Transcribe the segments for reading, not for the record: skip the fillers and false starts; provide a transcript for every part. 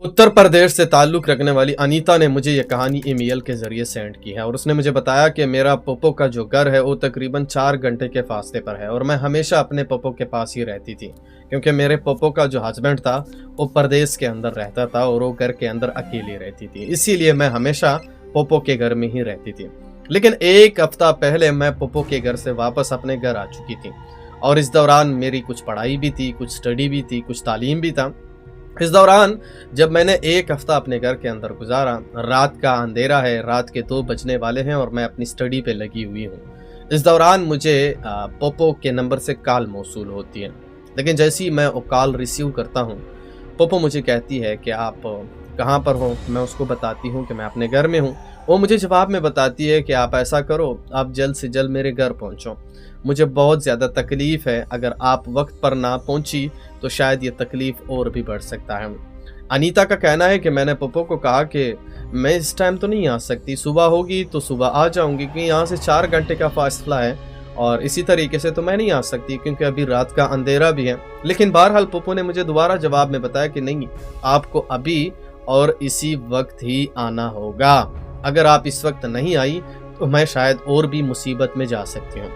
उत्तर प्रदेश से ताल्लुक़ रखने वाली अनीता ने मुझे ये कहानी ईमेल के ज़रिए सेंड की है और उसने मुझे बताया कि मेरा पप्पो का जो घर है वो तकरीबन 4 घंटे के फासले पर है और मैं हमेशा अपने पप्पो के पास ही रहती थी क्योंकि मेरे पप्पो का जो हस्बैंड था वो प्रदेश के अंदर रहता था और वो घर के अंदर अकेली रहती थी, इसीलिए मैं हमेशा पप्पो के घर में ही रहती थी। लेकिन एक हफ्ता पहले मैं पप्पो के घर से वापस अपने घर आ चुकी थी और इस दौरान मेरी कुछ पढ़ाई भी थी, कुछ स्टडी भी थी, कुछ तालीम भी था। इस दौरान जब मैंने एक हफ्ता अपने घर के अंदर गुजारा, रात का अंधेरा है, रात के 2 बजने वाले हैं और मैं अपनी स्टडी पे लगी हुई हूँ। इस दौरान मुझे पप्पो के नंबर से कॉल मौसूल होती है, लेकिन जैसे ही मैं वो कॉल रिसीव करता हूँ, पप्पो मुझे कहती है कि आप कहाँ पर हो? मैं उसको बताती हूँ कि मैं अपने घर में हूँ। वो मुझे जवाब में बताती है कि आप ऐसा करो, आप जल्द से जल्द मेरे घर पहुँचो। मुझे बहुत ज़्यादा तकलीफ़ है, अगर आप वक्त पर ना पहुँची तो शायद ये तकलीफ़ और भी बढ़ सकता है। अनीता का कहना है कि मैंने पप्पो को कहा कि मैं इस टाइम तो नहीं आ सकती, सुबह होगी तो सुबह आ जाऊँगी क्योंकि यहाँ से 4 घंटे का फ़ासला है और इसी तरीके से तो मैं नहीं आ सकती क्योंकि अभी रात का अंधेरा भी है। लेकिन बहरहाल पप्पो ने मुझे दोबारा जवाब में बताया कि नहीं, आपको अभी और इसी वक्त ही आना होगा। अगर आप इस वक्त नहीं आई तो मैं शायद और भी मुसीबत में जा सकती हूँ।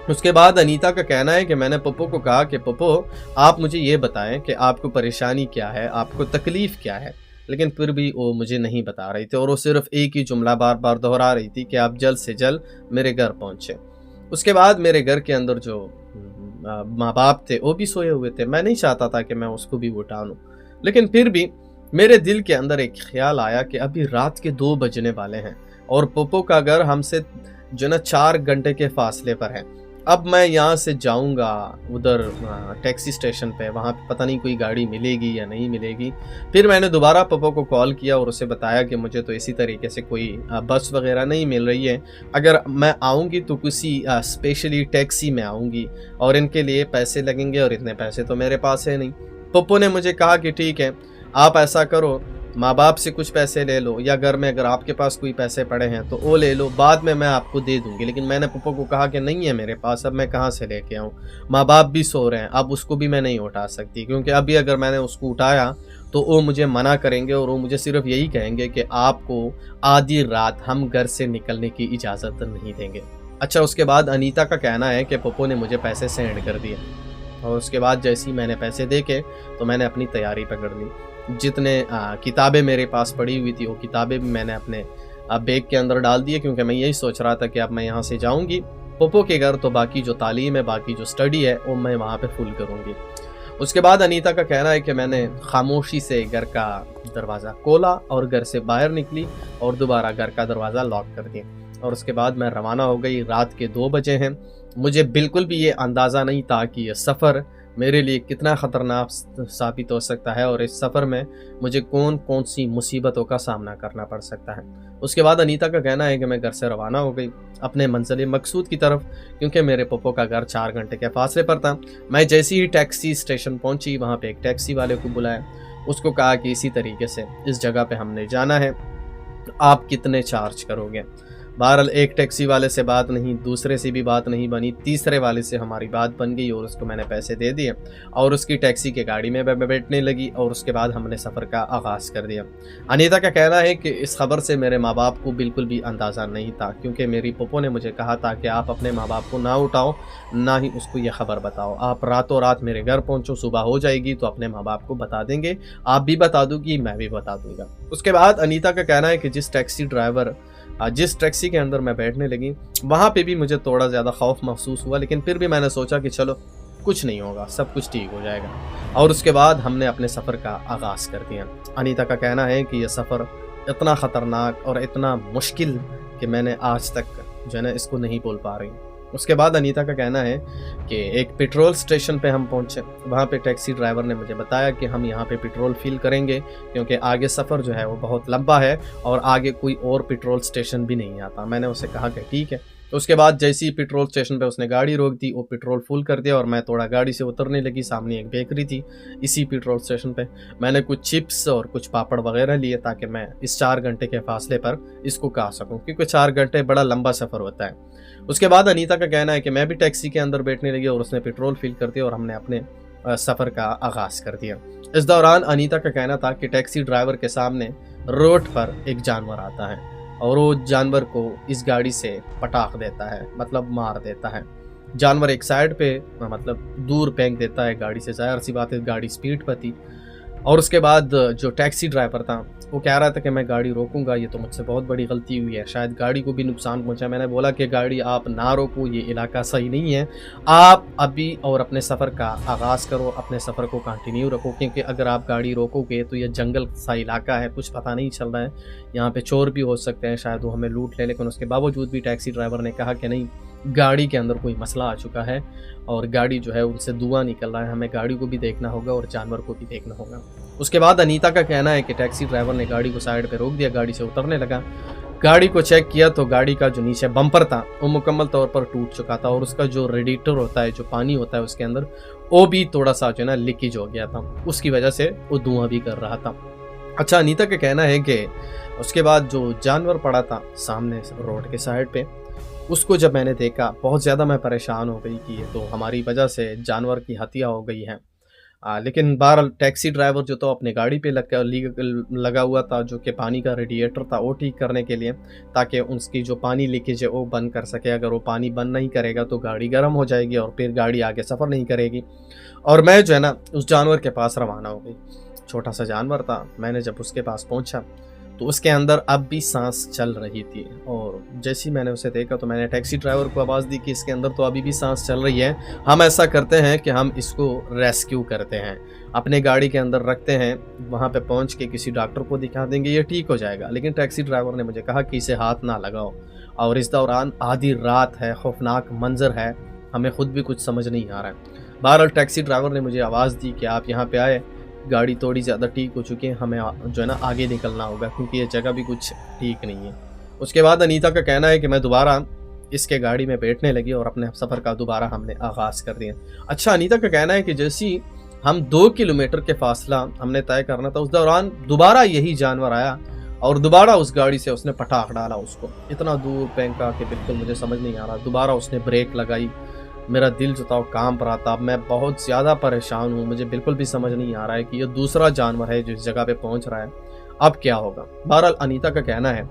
उसके बाद अनीता का कहना है कि मैंने पप्पो को कहा कि पप्पो, आप मुझे ये बताएं कि आपको परेशानी क्या है, आपको तकलीफ़ क्या है? लेकिन फिर भी वो मुझे नहीं बता रही थी और वो सिर्फ़ एक ही जुमला बार-बार दोहरा रही थी कि आप जल्द से जल्द मेरे घर पहुँचे। उसके बाद मेरे घर के अंदर जो माँ-बाप थे वो भी सोए हुए थे। मैं नहीं चाहता था कि मैं उसको भी उठा लूँ, लेकिन फिर भी मेरे दिल के अंदर एक ख़्याल आया कि अभी रात के 2 बजने वाले हैं और पप्पो का घर हमसे जो ना 4 घंटे के फ़ासले पर है। अब मैं यहाँ से जाऊँगा उधर टैक्सी स्टेशन पे, वहाँ पे पता नहीं कोई गाड़ी मिलेगी या नहीं मिलेगी। फिर मैंने दोबारा पप्पो को कॉल किया और उसे बताया कि मुझे तो इसी तरीके से कोई बस वग़ैरह नहीं मिल रही है। अगर मैं आऊँगी तो किसी स्पेशली टैक्सी में आऊँगी और इनके लिए पैसे लगेंगे और इतने पैसे तो मेरे पास है नहीं। पप्पो ने मुझे कहा कि ठीक है, आप ऐसा करो, माँ-बाप से कुछ पैसे ले लो या घर में अगर आपके पास कोई पैसे पड़े हैं तो वो ले लो, बाद में मैं आपको दे दूँगी। लेकिन मैंने पप्पो को कहा कि नहीं है मेरे पास, अब मैं कहाँ से लेके आऊँ? माँ-बाप भी सो रहे हैं, अब उसको भी मैं नहीं उठा सकती क्योंकि अभी अगर मैंने उसको उठाया तो वो मुझे मना करेंगे और वो मुझे सिर्फ़ यही कहेंगे कि आपको आधी रात हम घर से निकलने की इजाज़त नहीं देंगे। अच्छा, उसके बाद अनीता का कहना है कि पप्पो ने मुझे पैसे सेंड कर दिए और उसके बाद जैसे ही मैंने पैसे देखे तो मैंने अपनी तैयारी पकड़ ली। जितने किताबें मेरे पास पड़ी हुई थी वो किताबें भी मैंने अपने बैग के अंदर डाल दिए क्योंकि मैं यही सोच रहा था कि अब मैं यहाँ से जाऊँगी पप्पो के घर तो बाकी जो तालीम है, बाकी जो स्टडी है वो मैं वहाँ पे फुल करूँगी। उसके बाद अनीता का कहना है कि मैंने खामोशी से घर का दरवाज़ा खोला और घर से बाहर निकली और दोबारा घर का दरवाज़ा लॉक कर दिया और उसके बाद मैं रवाना हो गई। रात के 2 बजे हैं। मुझे बिल्कुल भी ये अंदाज़ा नहीं था कि यह सफ़र मेरे लिए कितना ख़तरनाक साबित हो सकता है और इस सफ़र में मुझे कौन-कौन सी मुसीबतों का सामना करना पड़ सकता है। उसके बाद अनीता का कहना है कि मैं घर से रवाना हो गई अपने मंज़िल मकसूद की तरफ क्योंकि मेरे पप्पो का घर 4 घंटे के फ़ासले पर था। मैं जैसे ही टैक्सी स्टेशन पहुंची, वहाँ पे एक टैक्सी वाले को बुलाया, उसको कहा कि इसी तरीके से इस जगह पे हमने जाना है, आप कितने चार्ज करोगे? बहरहाल एक टैक्सी वाले से बात नहीं, दूसरे से भी बात नहीं बनी, तीसरे वाले से हमारी बात बन गई और उसको मैंने पैसे दे दिए और उसकी टैक्सी के गाड़ी में बैठने लगी और उसके बाद हमने सफ़र का आगाज़ कर दिया। अनीता का कहना है कि इस खबर से मेरे माँ बाप को बिल्कुल भी अंदाज़ा नहीं था क्योंकि मेरी पप्पो ने मुझे कहा था कि आप अपने माँ बाप को ना उठाओ, ना ही उसको ये खबर बताओ, आप रातों रात मेरे घर पहुँचो, सुबह हो जाएगी तो अपने माँ बाप को बता देंगे, आप भी बता दूँगी, मैं भी बता दूँगा। उसके बाद अनीता का कहना है कि जिस टैक्सी के अंदर मैं बैठने लगी वहाँ पे भी मुझे थोड़ा ज़्यादा खौफ महसूस हुआ, लेकिन फिर भी मैंने सोचा कि चलो कुछ नहीं होगा, सब कुछ ठीक हो जाएगा और उसके बाद हमने अपने सफ़र का आगाज़ कर दिया। अनीता का कहना है कि यह सफ़र इतना ख़तरनाक और इतना मुश्किल कि मैंने आज तक जो है ना इसको नहीं बोल पा रही। उसके बाद अनीता का कहना है कि एक पेट्रोल स्टेशन पे हम पहुंचे, वहाँ पे टैक्सी ड्राइवर ने मुझे बताया कि हम यहाँ पे पेट्रोल फिल करेंगे क्योंकि आगे सफ़र जो है वो बहुत लंबा है और आगे कोई और पेट्रोल स्टेशन भी नहीं आता। मैंने उसे कहा कि ठीक है। तो उसके बाद जैसे ही पेट्रोल स्टेशन पे उसने गाड़ी रोक दी, वो पेट्रोल फुल कर दिया और मैं थोड़ा गाड़ी से उतरने लगी। सामने एक बेकरी थी इसी पेट्रोल स्टेशन पे। मैंने कुछ चिप्स और कुछ पापड़ वगैरह लिए ताकि मैं इस 4 घंटे के फासले पर इसको खा सकूं क्योंकि 4 घंटे बड़ा लंबा सफ़र होता है। उसके बाद अनीता का कहना है कि मैं भी टैक्सी के अंदर बैठने लगी और उसने पेट्रोल फिल कर दिया और हमने अपने सफ़र का आगाज़ कर दिया। इस दौरान अनीता का कहना था कि टैक्सी ड्राइवर के सामने रोड पर एक जानवर आता है और वो जानवर को इस गाड़ी से पटाख देता है, मतलब मार देता है। जानवर एक साइड पे मतलब दूर फेंक देता है गाड़ी से, ज़ाहिर सी बात है गाड़ी स्पीड पर थी। और उसके बाद जो टैक्सी ड्राइवर था वो कह रहा था कि मैं गाड़ी रोकूंगा, ये तो मुझसे बहुत बड़ी गलती हुई है, शायद गाड़ी को भी नुकसान पहुंचा। मैंने बोला कि गाड़ी आप ना रोको, ये इलाका सही नहीं है, आप अभी और अपने सफ़र का आगाज़ करो, अपने सफ़र को कंटिन्यू रखो, क्योंकि अगर आप गाड़ी रोकोगे तो ये जंगल सा इलाका है, कुछ पता नहीं चल रहा है, यहाँ पे चोर भी हो सकते हैं, शायद वो हमें लूट ले। लेकिन उसके बावजूद भी टैक्सी ड्राइवर ने कहा कि नहीं, गाड़ी के अंदर कोई मसला आ चुका है और गाड़ी जो है उनसे धुआं निकल रहा है, हमें गाड़ी को भी देखना होगा और जानवर को भी देखना होगा। उसके बाद अनीता का कहना है कि टैक्सी ड्राइवर ने गाड़ी को साइड पे रोक दिया, गाड़ी से उतरने लगा। गाड़ी को चेक किया तो गाड़ी का जो नीचे बम्पर था वो मुकम्मल तौर पर टूट चुका था और उसका जो रेडिएटर होता है, जो पानी होता है उसके अंदर, वो भी थोड़ा सा जो है ना लीकेज हो गया था, उसकी वजह से वो धुआं भी कर रहा था। अच्छा, अनीता का कहना है कि उसके बाद जो जानवर पड़ा था सामने रोड के साइड पे, उसको जब मैंने देखा बहुत ज़्यादा मैं परेशान हो गई कि ये तो हमारी वजह से जानवर की हत्या हो गई है। लेकिन बहरहाल टैक्सी ड्राइवर जो तो अपने गाड़ी पे लगा हुआ था, जो कि पानी का रेडिएटर था वो ठीक करने के लिए, ताकि उसकी जो पानी लीकेज है वो बंद कर सके। अगर वो पानी बंद नहीं करेगा तो गाड़ी गर्म हो जाएगी और फिर गाड़ी आगे सफ़र नहीं करेगी। और मैं जो है ना उस जानवर के पास रवाना हो गई। छोटा सा जानवर था, मैंने जब उसके पास पहुंचा तो उसके अंदर अब भी सांस चल रही थी और जैसे ही मैंने उसे देखा तो मैंने टैक्सी ड्राइवर को आवाज़ दी कि इसके अंदर तो अभी भी सांस चल रही है, हम ऐसा करते हैं कि हम इसको रेस्क्यू करते हैं, अपने गाड़ी के अंदर रखते हैं, वहाँ पे पहुँच के किसी डॉक्टर को दिखा देंगे, ये ठीक हो जाएगा। लेकिन टैक्सी ड्राइवर ने मुझे कहा कि इसे हाथ ना लगाओ। और इस दौरान आधी रात है, खौफनाक मंजर है, हमें खुद भी कुछ समझ नहीं आ रहा है। बहरहाल टैक्सी ड्राइवर ने मुझे आवाज़ दी कि आप यहाँ पे आए, गाड़ी थोड़ी ज़्यादा ठीक हो चुकी है, हमें जो है ना आगे निकलना होगा क्योंकि ये जगह भी कुछ ठीक नहीं है। उसके बाद अनीता का कहना है कि मैं दोबारा इसके गाड़ी में बैठने लगी और अपने सफ़र का दोबारा हमने आगाज़ कर दिया। अच्छा, अनीता का कहना है कि जैसी हम 2 किलोमीटर के फासला हमने तय करना था, उस दौरान दोबारा यही जानवर आया और दोबारा उस गाड़ी से उसने पटाख डाला उसको, इतना दूर फेंका कि बिल्कुल मुझे समझ नहीं आ रहा। दोबारा उसने ब्रेक लगाई, मेरा दिल जो था वो काम पर आता। अब मैं बहुत ज़्यादा परेशान हूँ, मुझे बिल्कुल भी समझ नहीं आ रहा है कि ये दूसरा जानवर है जो इस जगह पे पहुँच रहा है, अब क्या होगा। बहरहाल अनीता का कहना है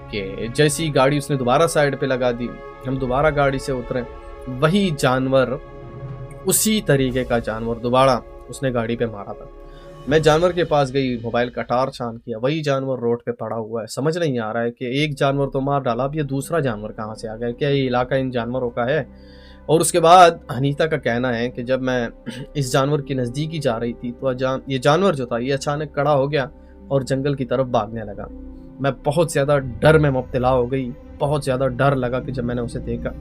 कि जैसी गाड़ी उसने दोबारा साइड पे लगा दी, हम दोबारा गाड़ी से उतरे, वही जानवर, उसी तरीके का जानवर दोबारा उसने गाड़ी पे मारा था। मैं जानवर के पास गई, मोबाइल का टार्च ऑन किया, वही जानवर रोड पे पड़ा हुआ है। समझ नहीं आ रहा है कि एक जानवर तो मार डाला, अब ये दूसरा जानवर कहाँ से आ गया, क्या ये इलाका इन जानवरों का है। और उसके बाद अनीता का कहना है कि जब मैं इस जानवर की नज़दीकी जा रही थी तो ये जानवर जो था ये अचानक खड़ा हो गया और जंगल की तरफ भागने लगा। मैं बहुत ज़्यादा डर में मुब्तला हो गई, बहुत ज़्यादा डर लगा कि जब मैंने उसे देखा,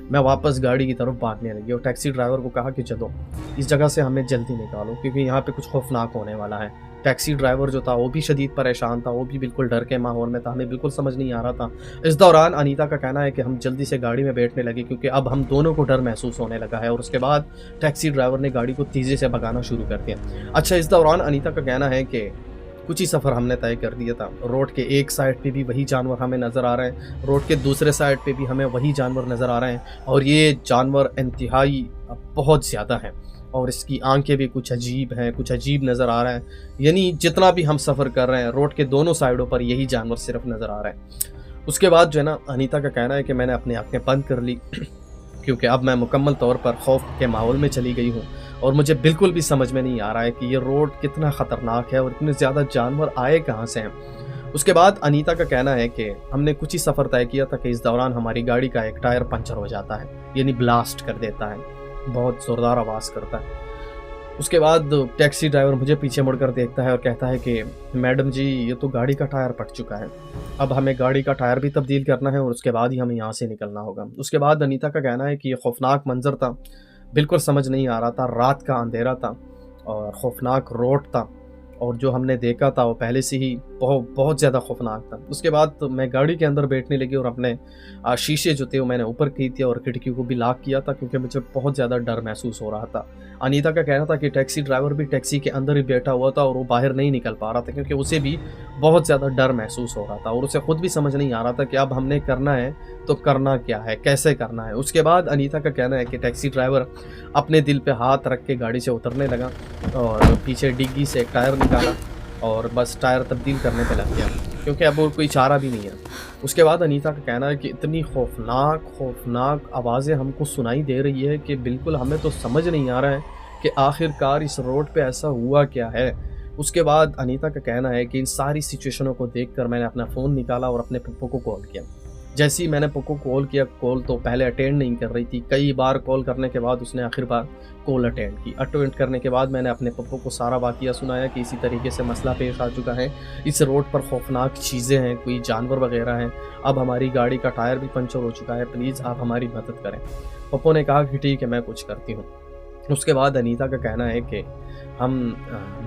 मैं वापस गाड़ी की तरफ भागने लगी और टैक्सी ड्राइवर को कहा कि चलो इस जगह से हमें जल्दी निकालो क्योंकि यहाँ पे कुछ खौफनाक होने वाला है। टैक्सी ड्राइवर जो था वो भी शदीद परेशान था, वो भी बिल्कुल डर के माहौल में था, हमें बिल्कुल समझ नहीं आ रहा था। इस दौरान अनीता का कहना है कि हम जल्दी से गाड़ी में बैठने लगे क्योंकि अब हम दोनों को डर महसूस होने लगा है और उसके बाद टैक्सी ड्राइवर ने गाड़ी को तेज़ी से भगाना शुरू कर दिया। अच्छा, इस दौरान अनीता का कहना है कि कुछ ही सफ़र हमने तय कर दिया था। रोड के एक साइड पे भी वही जानवर हमें नज़र आ रहे हैं, रोड के दूसरे साइड पे भी हमें वही जानवर नज़र आ रहे हैं और ये जानवर इंतहाई बहुत ज़्यादा है और इसकी आंखें भी कुछ अजीब हैं, कुछ अजीब नज़र आ रहा है। यानी जितना भी हम सफ़र कर रहे हैं रोड के दोनों साइडों पर यही जानवर सिर्फ नज़र आ रहा है। उसके बाद जो है ना अनीता का कहना है कि मैंने अपनी आंखें बंद कर ली क्योंकि अब मैं मुकम्मल तौर पर खौफ के माहौल में चली गई हूँ और मुझे बिल्कुल भी समझ में नहीं आ रहा है कि ये रोड कितना ख़तरनाक है और इतने ज़्यादा जानवर आए कहाँ से हैं। उसके बाद अनीता का कहना है कि हमने कुछ ही सफ़र तय किया था कि इस दौरान हमारी गाड़ी का एक टायर पंचर हो जाता है, यानी ब्लास्ट कर देता है, बहुत ज़ोरदार आवाज़ करता है। उसके बाद टैक्सी ड्राइवर मुझे पीछे मुड़कर देखता है और कहता है कि मैडम जी ये तो गाड़ी का टायर फट चुका है, अब हमें गाड़ी का टायर भी तब्दील करना है और उसके बाद ही हमें यहाँ से निकलना होगा। उसके बाद अनीता का कहना है कि ये खौफनाक मंजर था, बिल्कुल समझ नहीं आ रहा था, रात का अंधेरा था और खौफनाक रोड था और जो हमने देखा था वो पहले से ही बहुत ज़्यादा खौफनाक था। उसके बाद तो मैं गाड़ी के अंदर बैठने लगी और अपने शीशे जो थे वो मैंने ऊपर की थी और खिड़की को भी लॉक किया था, क्योंकि मुझे बहुत ज़्यादा डर महसूस हो रहा था। अनीता का कहना था कि टैक्सी ड्राइवर भी टैक्सी के अंदर ही बैठा हुआ था और वो बाहर नहीं निकल पा रहा था, क्योंकि उसे भी बहुत ज़्यादा डर महसूस हो रहा था और उसे खुद भी समझ नहीं आ रहा था कि अब हमने करना है तो करना क्या है, कैसे करना है। उसके बाद अनीता का कहना है कि टैक्सी ड्राइवर अपने दिल पे हाथ रख के गाड़ी से उतरने लगा और पीछे डिग्गी से एक टायर निकाला और बस टायर तब्दील करने पे लग गया, क्योंकि अब वो कोई चारा भी नहीं है। उसके बाद अनीता का कहना है कि इतनी खौफनाक आवाज़ें हमको सुनाई दे रही है कि बिल्कुल हमें तो समझ नहीं आ रहा है कि आखिरकार इस रोड पे ऐसा हुआ क्या है। उसके बाद अनीता का कहना है कि इन सारी सिचुएशनों को देखकर मैंने अपना फ़ोन निकाला और अपने पप्पू को कॉल किया। जैसे ही मैंने पप्पू को कॉल किया, कॉल तो पहले अटेंड नहीं कर रही थी। कई बार कॉल करने के बाद उसने आखिर बार कॉल अटेंड की। अटेंड करने के बाद मैंने अपने पप्पू को सारा वाक़या सुनाया कि इसी तरीके से मसला पेश आ चुका है, इस रोड पर खौफनाक चीज़ें हैं, कोई जानवर वगैरह हैं, अब हमारी गाड़ी का टायर भी पंचर हो चुका है, प्लीज़ आप हमारी मदद करें। पप्पू ने कहा कि ठीक है, मैं कुछ करती हूँ। उसके बाद अनीता का कहना है कि हम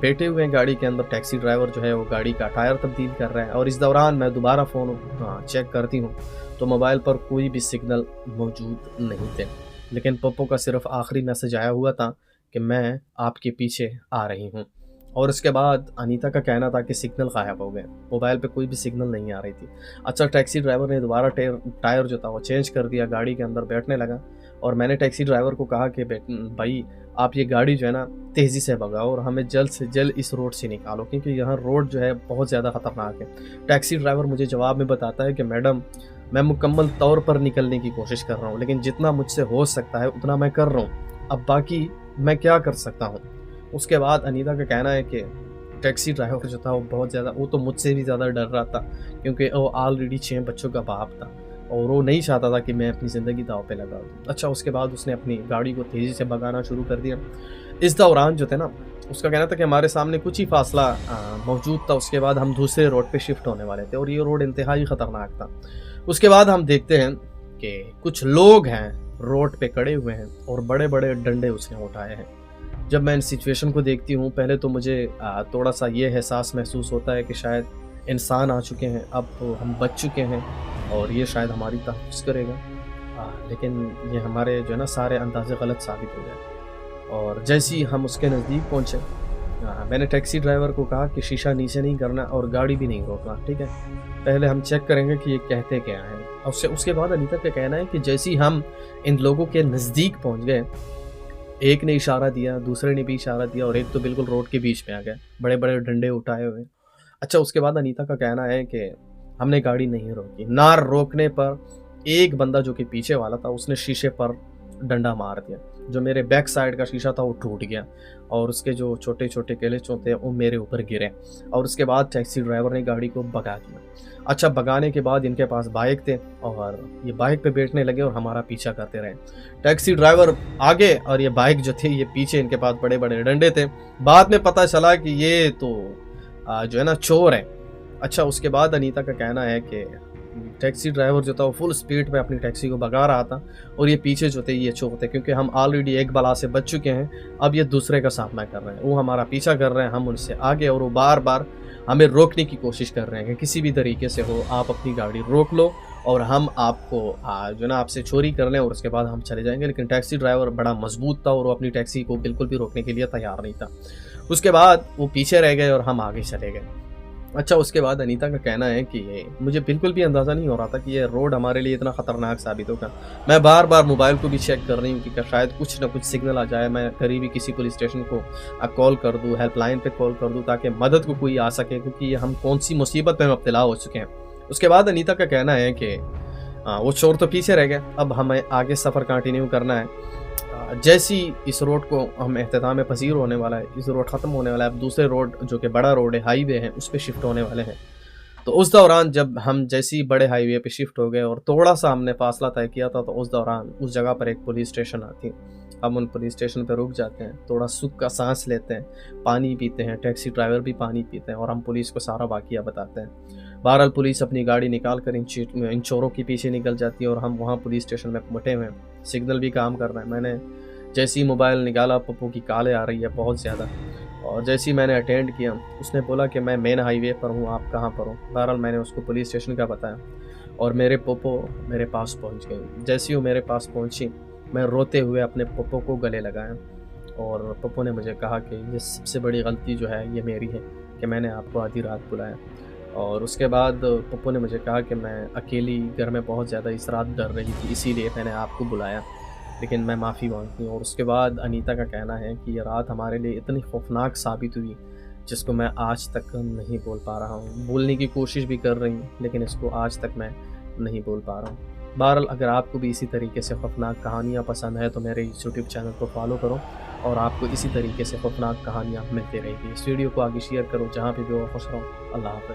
बैठे हुए हैं गाड़ी के अंदर, टैक्सी ड्राइवर जो है वो गाड़ी का टायर तब्दील कर रहा है और इस दौरान मैं दोबारा फ़ोन चेक करती हूँ तो मोबाइल पर कोई भी सिग्नल मौजूद नहीं थे, लेकिन पप्पू का सिर्फ आखिरी मैसेज आया हुआ था कि मैं आपके पीछे आ रही हूँ। और उसके बाद अनीता का कहना था कि सिग्नल गायब हो गए, मोबाइल पे कोई भी सिग्नल नहीं आ रही थी। अच्छा, टैक्सी ड्राइवर ने दोबारा टायर जो था वो चेंज कर दिया, गाड़ी के अंदर बैठने लगा और मैंने टैक्सी ड्राइवर को कहा कि भाई आप ये गाड़ी जो है ना तेज़ी से भगाओ और हमें जल्द से जल्द इस रोड से निकालो, क्योंकि यहाँ रोड जो है बहुत ज़्यादा ख़तरनाक है। टैक्सी ड्राइवर मुझे जवाब में बताता है कि मैडम, मैं मुकम्मल तौर पर निकलने की कोशिश कर रहा हूँ, लेकिन जितना मुझसे हो सकता है उतना मैं कर रहा हूँ, अब बाकी मैं क्या कर सकता हूँ। उसके बाद अनीता का कहना है कि टैक्सी ड्राइवर जो था वो बहुत ज़्यादा, वो तो मुझसे भी ज़्यादा डर रहा था, क्योंकि वो ऑलरेडी 6 बच्चों का बाप था और वो नहीं चाहता था कि मैं अपनी ज़िंदगी दाव पे लगा दूँ। अच्छा, उसके बाद उसने अपनी गाड़ी को तेज़ी से भगाना शुरू कर दिया। इस दौरान जो थे ना, उसका कहना था कि हमारे सामने कुछ ही फासला मौजूद था, उसके बाद हम दूसरे रोड पे शिफ्ट होने वाले थे और ये रोड इंतहाई ख़तरनाक था। उसके बाद हम देखते हैं कि कुछ लोग हैं रोड पे खड़े हुए हैं और बड़े बड़े डंडे उसने उठाए हैं। जब मैं इन सिचुएशन को देखती हूँ, पहले तो मुझे थोड़ा सा ये एहसास महसूस होता है कि शायद इंसान आ चुके हैं, अब तो हम बच चुके हैं और ये शायद हमारी तहफ़्फ़ुज़ करेगा, लेकिन ये हमारे जो है ना सारे अंदाज़े गलत साबित हो गए। और जैसे ही हम उसके नज़दीक पहुँचे, मैंने टैक्सी ड्राइवर को कहा कि शीशा नीचे नहीं करना और गाड़ी भी नहीं रोकना, ठीक है, पहले हम चेक करेंगे कि ये कहते क्या हैं। और उसके बाद अनीता का कहना है कि जैसे ही हम इन लोगों के नज़दीक पहुँच गए, एक ने इशारा दिया, दूसरे ने भी इशारा दिया और एक तो बिल्कुल रोड के बीच में आ गया, बड़े बड़े डंडे उठाए हुए। अच्छा, उसके बाद अनीता का कहना है कि हमने गाड़ी नहीं रोकी, ना रोकने पर एक बंदा जो कि पीछे वाला था उसने शीशे पर डंडा मार दिया, जो मेरे बैक साइड का शीशा था वो टूट गया और उसके जो छोटे छोटे केलेचों थे वो मेरे ऊपर गिरे और उसके बाद टैक्सी ड्राइवर ने गाड़ी को भगा दिया। अच्छा, भगाने के बाद इनके पास बाइक थे और ये बाइक पे बैठने लगे और हमारा पीछा करते रहे। टैक्सी ड्राइवर आगे और ये बाइक जो थी ये पीछे, इनके पास बड़े बड़े डंडे थे। बाद में पता चला कि ये तो जो है ना चोर है। अच्छा, उसके बाद अनीता का कहना है कि टैक्सी ड्राइवर जो था वो फुल स्पीड पे अपनी टैक्सी को भगा रहा था और ये पीछे जो थे ये चोर थे, क्योंकि हम ऑलरेडी एक बला से बच चुके हैं, अब ये दूसरे का सामना कर रहे हैं। वो हमारा पीछा कर रहे हैं, हम उनसे आगे, और वो बार बार हमें रोकने की कोशिश कर रहे हैं कि किसी भी तरीके से हो आप अपनी गाड़ी रोक लो और हम आपको जो ना आपसे चोरी कर लें और उसके बाद हम चले जाएंगे। लेकिन टैक्सी ड्राइवर बड़ा मजबूत था और वो अपनी टैक्सी को बिल्कुल भी रोकने के लिए तैयार नहीं था। उसके बाद वो पीछे रह गए और हम आगे चले गए। अच्छा, उसके बाद अनीता का कहना है कि ये मुझे बिल्कुल भी अंदाज़ा नहीं हो रहा था कि ये रोड हमारे लिए इतना ख़तरनाक साबित होगा। मैं बार बार मोबाइल को भी चेक कर रही हूँ कि शायद कुछ ना कुछ सिग्नल आ जाए, मैं करीबी किसी पुलिस स्टेशन को कॉल कर दूँ, हेल्पलाइन पे कॉल कर दूँ ताकि मदद को कोई आ सके, क्योंकि हम कौन सी मुसीबत में मुब्तला हो चुके हैं। उसके बाद अनीता का कहना है कि वो चोर तो पीछे रह गए, अब हमें आगे सफ़र कंटिन्यू करना है। जैसी इस रोड को हम एख्तिताम पसीर होने वाला है, इस रोड ख़त्म होने वाला है, अब दूसरे रोड जो कि बड़ा रोड है, हाईवे है, उस पर शिफ्ट होने वाले हैं। तो उस दौरान जब हम जैसी बड़े हाईवे पे शिफ्ट हो गए और थोड़ा सा हमने फासला तय किया था, तो उस दौरान उस जगह पर एक पुलिस स्टेशन आती। हम उन पुलिस स्टेशन पर रुक जाते हैं, थोड़ा सुख का सांस लेते हैं, पानी पीते हैं, टैक्सी ड्राइवर भी पानी पीते हैं और हम पुलिस को सारा वाक़या बताते हैं। बहरहाल पुलिस अपनी गाड़ी निकाल कर इन चोरों के पीछे निकल जाती है और हम वहाँ पुलिस स्टेशन में बैठे हुए हैं। सिग्नल भी काम कर रहा है। मैंने जैसे ही मोबाइल निकाला, पप्पू की कॉलें आ रही है बहुत ज़्यादा और जैसे ही मैंने अटेंड किया, उसने बोला कि मैं मेन हाईवे पर हूँ, आप कहाँ पर हो? बहरहाल मैंने उसको पुलिस स्टेशन का बताया और मेरे पोपो मेरे पास पहुँच गई। जैसे ही वो मेरे पास पहुँची, मैं रोते हुए अपने पोपो को गले लगाया और पोपो ने मुझे कहा कि ये सबसे बड़ी गलती जो है ये मेरी है कि मैंने आपको आधी रात बुलाया। और उसके बाद पप्पू ने मुझे कहा कि मैं अकेली घर में बहुत ज़्यादा इस रात डर रही थी, इसीलिए मैंने आपको बुलाया, लेकिन मैं माफ़ी मांगती हूँ। और उसके बाद अनीता का कहना है कि ये रात हमारे लिए इतनी खौफनाक साबित हुई, जिसको मैं आज तक नहीं बोल पा रहा हूँ। बोलने की कोशिश भी कर रही हूँ, लेकिन इसको आज तक मैं नहीं बोल पा रहा हूँ। बहरहाल अगर आपको भी इसी तरीके से खौफनाक कहानियाँ पसंद है तो मेरे इस यूट्यूब चैनल को फॉलो करो और आपको इसी तरीके से खौफनाक कहानियाँ मिलती रहेगी। इस वीडियो को आगे शेयर करो, जहाँ पे भी हो खुश रहो। अल्लाह हाफ़िज़।